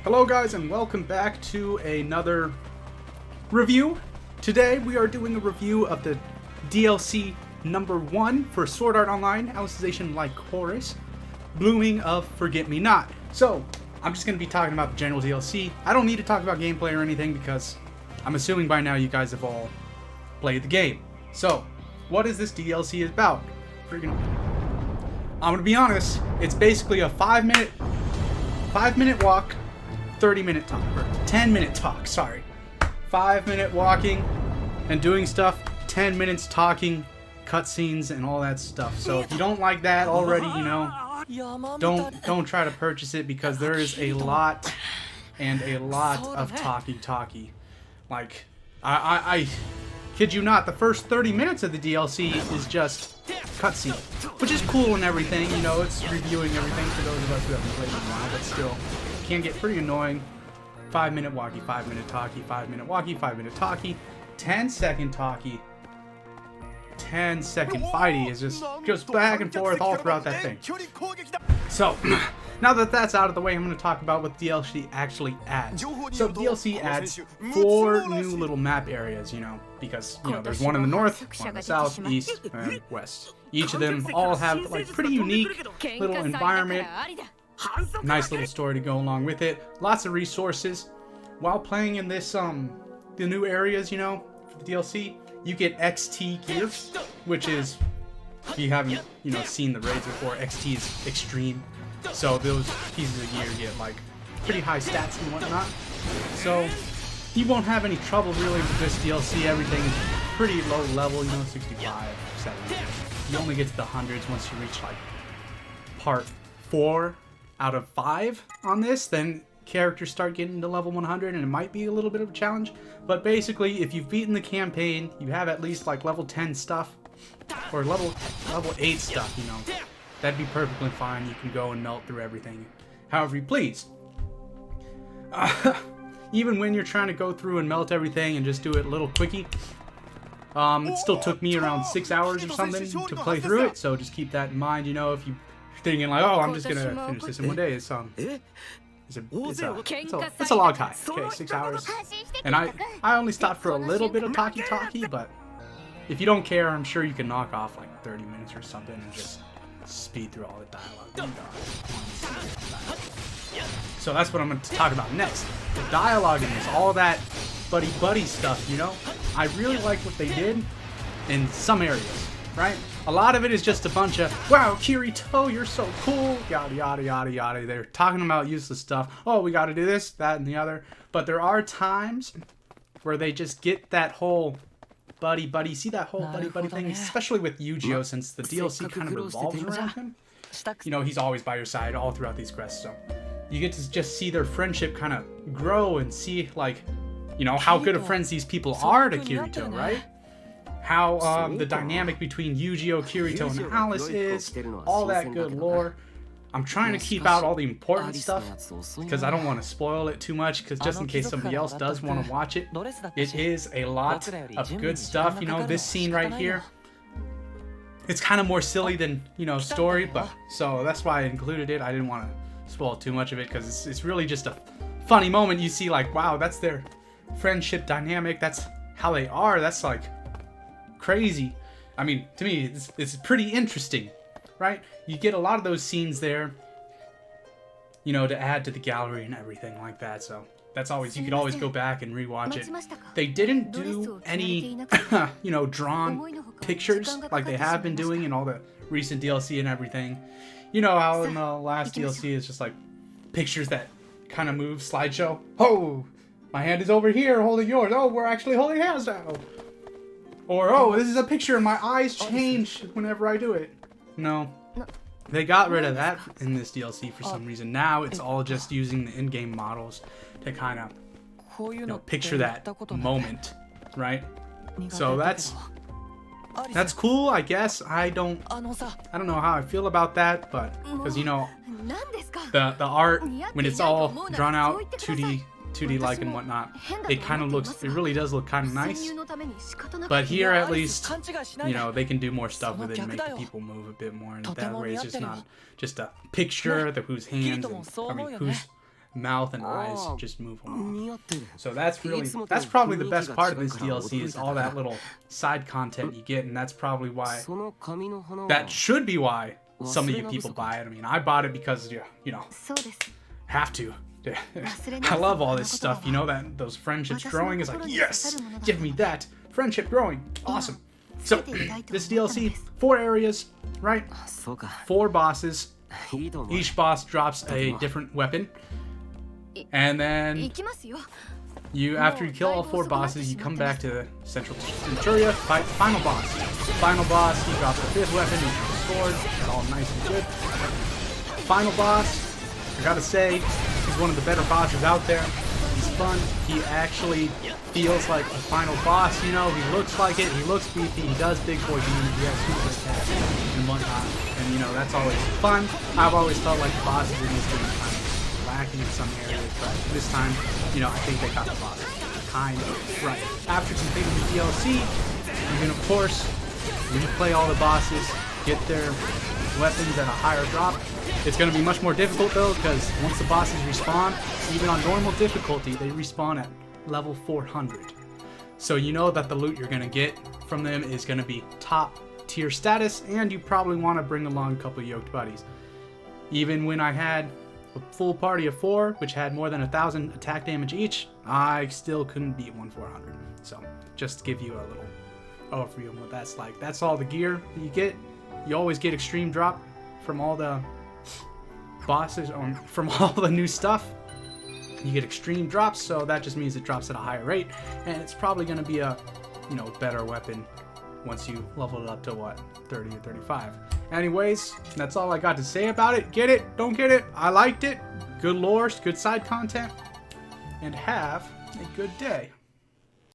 Hello guys and welcome back to another review. Today we are doing a review of the DLC number 1 for Sword Art Online, Alicization Lycoris, Blooming of Forget-Me-Not. So, I'm just going to be talking about the general DLC. I don't need to talk about gameplay or anything because I'm assuming by now you guys have all played the game. So, what is this DLC about? I'm going to be honest, it's basically a 5-minute walk, 30-minute talk, or 10-minute talk, sorry. 5-minute walking and doing stuff, 10 minutes talking, cutscenes, and all that stuff. So if you don't like that already, you know, don't try to purchase it because there is a lot of talky. Like, I kid you not, the first 30 minutes of the DLC is just cutscene, which is cool and everything, you know, it's reviewing everything for those of us who haven't played in a while, but still, can get pretty annoying. 5-minute walkie, 5-minute talkie, 5-minute walkie, 5-minute talkie, 10-second talkie, 10-second fighty is just goes back and forth all throughout that thing. So, now that that's out of the way, I'm going to talk about what DLC actually adds. So DLC adds 4 new little map areas, you know, because, you know, there's one in the north, one in the south, east, and west. Each of them all have, like, pretty unique little environment, nice little story to go along with it, lots of resources. While playing in this, the new areas, you know, for the DLC, you get XT gear, which is, if you haven't, you know, seen the raids before, XT is extreme. So those pieces of gear get like pretty high stats and whatnot. So you won't have any trouble really with this DLC. Everything is pretty low level, you know, 65, 70. You only get to the hundreds once you reach like part 4 out of 5 on this. Then characters start getting to level 100 and it might be a little bit of a challenge. But basically, if you've beaten the campaign, you have at least like level 10 stuff or level 8 stuff, you know. That'd be perfectly fine. You can go and melt through everything however you please. Even when you're trying to go through and melt everything and just do it a little quickie, it still took me around 6 hours or something to play through it. So just keep that in mind, you know, if you're thinking like, oh, I'm just going to finish this in one day. It's a long time. Okay, 6 hours. And I only stopped for a little bit of talkie, but if you don't care, I'm sure you can knock off like 30 minutes or something and just speed through all the dialogue. So that's what I'm going to talk about next. The dialogue in this, all that buddy stuff, you know? I really like what they did in some areas, right? A lot of it is just a bunch of, wow, Kirito, you're so cool, yada, yada, yada, yada. They're talking about useless stuff. Oh, we got to do this, that, and the other. But there are times where they just get that whole buddy, see that whole buddy thing, especially with Yu-Gi-Oh, since the DLC kind of revolves around him. You know, he's always by your side all throughout these quests, so you get to just see their friendship kind of grow and see, like, you know, how good of friends these people are to Kirito, right? How the dynamic between Yu-Gi-Oh, Kirito, and Alice is, all that good lore. I'm trying to keep out all the important stuff because I don't want to spoil it too much, because just in case somebody else does want to watch it, it is a lot of good stuff. You know, this scene right here, it's kind of more silly than, you know, story, but so that's why I included it. I didn't want to spoil too much of it because it's really just a funny moment. You see, like, wow, that's their friendship dynamic. That's how they are. That's like crazy. I mean, to me, it's pretty interesting. Right? You get a lot of those scenes there, you know, to add to the gallery and everything like that. So that's always, you could always go back and rewatch it. They didn't do any, you know, drawn pictures like they have been doing in all the recent DLC and everything. You know how in the last DLC it's just like pictures that kind of move, slideshow. Oh, my hand is over here holding yours. Oh, we're actually holding hands now. Or, oh, this is a picture and my eyes change whenever I do it. No, they got rid of that in this DLC for some reason. Now it's all just using the in-game models to kind of, you know, picture that moment, right? So that's cool, I guess. I don't know how I feel about that, but because, you know, the art when it's all drawn out 2D like and whatnot, it kind of looks, it really does look kind of nice. But here at least, you know, they can do more stuff with it and make the people move a bit more, and that way it's just not just a picture of whose hands, and, I mean, whose mouth and eyes just move along. So that's probably the best part of this DLC is all that little side content you get, and that's probably why, that should be why some of you people buy it. I mean, I bought it because, you know, have to. I love all this stuff, you know, that those friendships growing is like, yes, give me that. Friendship growing, awesome. So, this DLC, 4 areas, right? 4 bosses. Each boss drops a different weapon. And then, after you kill all 4 bosses, you come back to Central Centuria, fight the final boss. Final boss, he drops the 5th weapon, he drops a sword, it's all nice and good. Final boss, I gotta say, he's one of the better bosses out there. He's fun. He actually feels like a final boss, you know. He looks like it. He looks beefy. He does big boy damage. He has super attacks and whatnot. And, you know, that's always fun. I've always felt like the bosses in this game kind of lacking in some areas, but this time, you know, I think they got the bosses kind of right. After completing the DLC, you can, of course, replay all the bosses, get their weapons at a higher drop. It's going to be much more difficult though, because once the bosses respawn, even on normal difficulty, they respawn at level 400. So you know that the loot you're going to get from them is going to be top tier status, and you probably want to bring along a couple yoked buddies. Even when I had a full party of 4, which had more than 1,000 attack damage each, I still couldn't beat 1/400. So just to give you a little overview of what that's like. That's all the gear that you get. You always get extreme drop from all the bosses, or from all the new stuff. You get extreme drops, so that just means it drops at a higher rate, and it's probably going to be a, you know, better weapon once you level it up to what, 30 or 35. Anyways, that's all I got to say about it. Get it? Don't get it? I liked it. Good lore, good side content, and have a good day.